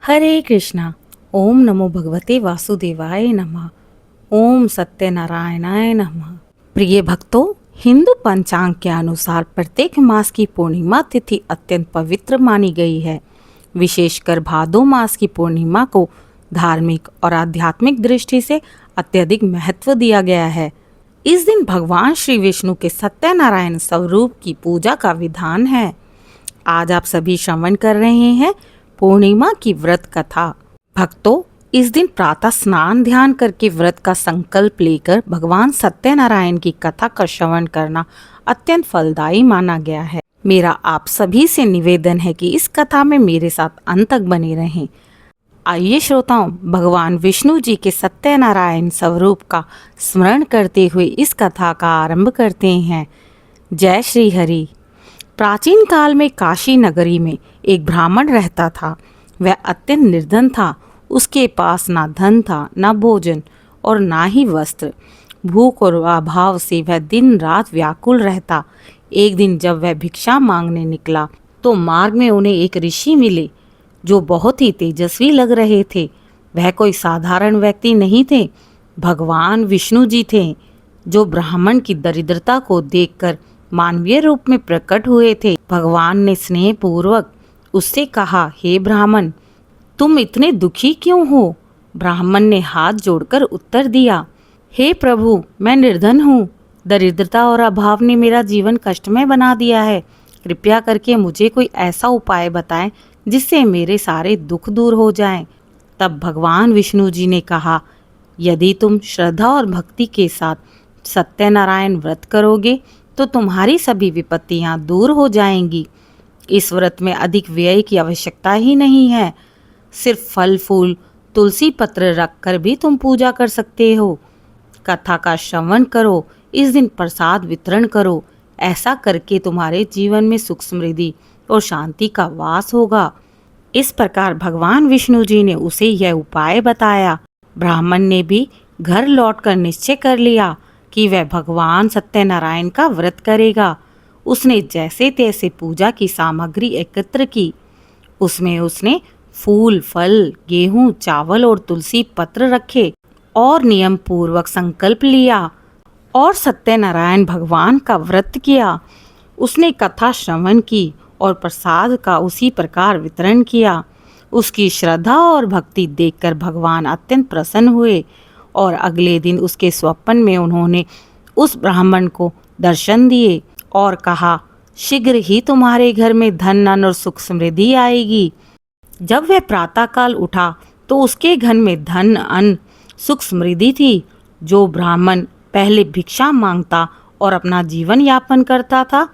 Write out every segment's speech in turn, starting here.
हरे कृष्णा। ओम नमो भगवते वासुदेवाय नमः। ओम सत्यनारायणाय नमः। प्रिय भक्तों, हिंदू पंचांग के अनुसार प्रत्येक मास की पूर्णिमा तिथि अत्यंत पवित्र मानी गई है। विशेषकर भादो मास की पूर्णिमा को धार्मिक और आध्यात्मिक दृष्टि से अत्यधिक महत्व दिया गया है। इस दिन भगवान श्री विष्णु के सत्यनारायण स्वरूप की पूजा का विधान है। आज आप सभी श्रवण कर रहे हैं पूर्णिमा की व्रत कथा। भक्तों, इस दिन प्रातः स्नान ध्यान करके व्रत का संकल्प लेकर भगवान सत्यनारायण की कथा का श्रवण करना अत्यंत फलदायी माना गया है। मेरा आप सभी से निवेदन है कि इस कथा में मेरे साथ अंत तक बने रहें। आइए श्रोताओं, भगवान विष्णु जी के सत्यनारायण स्वरूप का स्मरण करते हुए इस कथा का आरंभ करते हैं। जय श्री हरि। प्राचीन काल में काशी नगरी में एक ब्राह्मण रहता था। वह अत्यंत निर्धन था। उसके पास ना धन था, ना भोजन और ना ही वस्त्र। भूख और अभाव से वह दिन रात व्याकुल रहता। एक दिन जब वह भिक्षा मांगने निकला तो मार्ग में उन्हें एक ऋषि मिले जो बहुत ही तेजस्वी लग रहे थे। वह कोई साधारण व्यक्ति नहीं थे, भगवान विष्णु जी थे, जो ब्राह्मण की दरिद्रता को देखकर मानवीय रूप में प्रकट हुए थे। भगवान ने स्नेह पूर्वक उससे कहा, हे ब्राह्मण, तुम इतने दुखी क्यों हो? ब्राह्मण ने हाथ जोड़कर उत्तर दिया, हे प्रभु, मैं निर्धन हूँ। दरिद्रता और अभाव ने मेरा जीवन कष्टमय बना दिया है। कृपया करके मुझे कोई ऐसा उपाय बताएं जिससे मेरे सारे दुख दूर हो जाएं। तब भगवान विष्णु जी ने कहा, यदि तुम श्रद्धा और भक्ति के साथ सत्यनारायण व्रत करोगे तो तुम्हारी सभी विपत्तियां दूर हो जाएंगी। इस व्रत में अधिक व्यय की आवश्यकता ही नहीं है। सिर्फ फल फूल तुलसी पत्र रखकर भी तुम पूजा कर सकते हो। कथा का श्रवण करो, इस दिन प्रसाद वितरण करो। ऐसा करके तुम्हारे जीवन में सुख समृद्धि और शांति का वास होगा। इस प्रकार भगवान विष्णु जी ने उसे यह उपाय बताया। ब्राह्मण ने भी घर लौटकर निश्चय कर लिया कि वह भगवान सत्यनारायण का व्रत करेगा। उसने जैसे तैसे पूजा की सामग्री एकत्र की। उसमें उसने फूल, फल, गेहूं, चावल और तुलसी पत्र रखे और नियम पूर्वक संकल्प लिया और सत्यनारायण भगवान का व्रत किया। उसने कथा श्रवण की और प्रसाद का उसी प्रकार वितरण किया। उसकी श्रद्धा और भक्ति देखकर भगवान अत्यंत प्रसन्न हुए और अगले दिन उसके स्वप्न में उन्होंने उस ब्राह्मण को दर्शन दिए और कहा, शीघ्र ही तुम्हारे घर में धन अन्न और सुख समृद्धि आएगी। जब वह प्रातःकाल उठा तो उसके घर में धन अन्न सुख समृद्धि थी। जो ब्राह्मण पहले भिक्षा मांगता और अपना जीवन यापन करता था,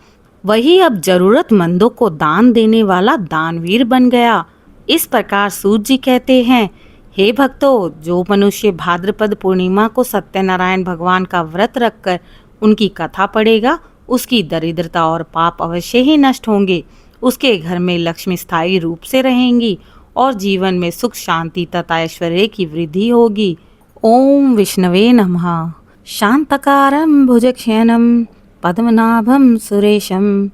वही अब जरूरतमंदों को दान देने वाला दानवीर बन गया। इस प्रकार सूत जी कहते हैं, हे भक्तों, जो मनुष्य भाद्रपद पूर्णिमा को सत्यनारायण भगवान का व्रत रखकर उनकी कथा पढ़ेगा, उसकी दरिद्रता और पाप अवश्य ही नष्ट होंगे। उसके घर में लक्ष्मी स्थायी रूप से रहेंगी और जीवन में सुख शांति तथा ऐश्वर्य की वृद्धि होगी। ओम विष्णवे नमः। शांतकारं भुजगशयनं पद्मनाभं सुरेशं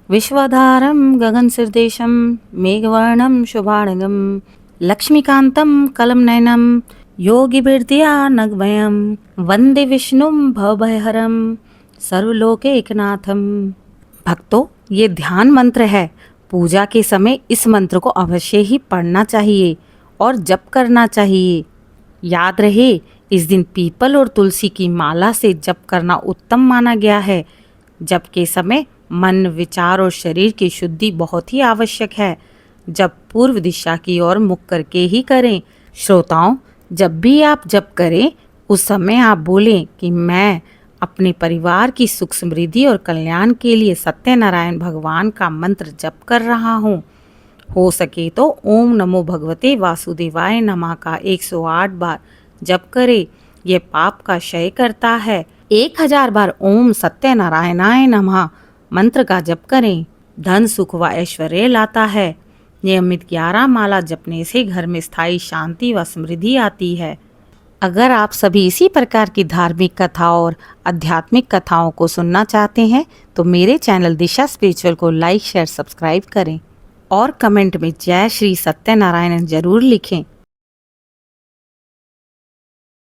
विश्वधारं गगनसदृशं मेघवर्णं शुभांगं लक्ष्मीकान्तं कलमनयनं योगिभिर्ध्यानगमयं वंदे विष्णुं भवभयहरं सर्वलोकैकनाथं। भक्तों, ये ध्यान मंत्र है। पूजा के समय इस मंत्र को अवश्य ही पढ़ना चाहिए और जप करना चाहिए। याद रहे, इस दिन पीपल और तुलसी की माला से जप करना उत्तम माना गया है। जप के समय मन, विचार और शरीर की शुद्धि बहुत ही आवश्यक है। जप पूर्व दिशा की ओर मुख करके ही करें। श्रोताओं, जब भी आप जप करें उस समय आप बोलें कि मैं अपने परिवार की सुख समृद्धि और कल्याण के लिए सत्यनारायण भगवान का मंत्र जप कर रहा हूँ। हो सके तो ओम नमो भगवते वासुदेवाय नमः का 108 बार जप करें। ये पाप का क्षय करता है। 1000 बार ओम सत्यनारायणाय नमः मंत्र का जप करें। धन सुख व ऐश्वर्य लाता है। नियमित 11 माला जपने से घर में स्थायी शांति व समृद्धि आती है। अगर आप सभी इसी प्रकार की धार्मिक कथाओं और आध्यात्मिक कथाओं को सुनना चाहते हैं तो मेरे चैनल दिशा स्पिरिचुअल को लाइक, शेयर, सब्सक्राइब करें। और कमेंट में जय श्री सत्यनारायण जरूर लिखें।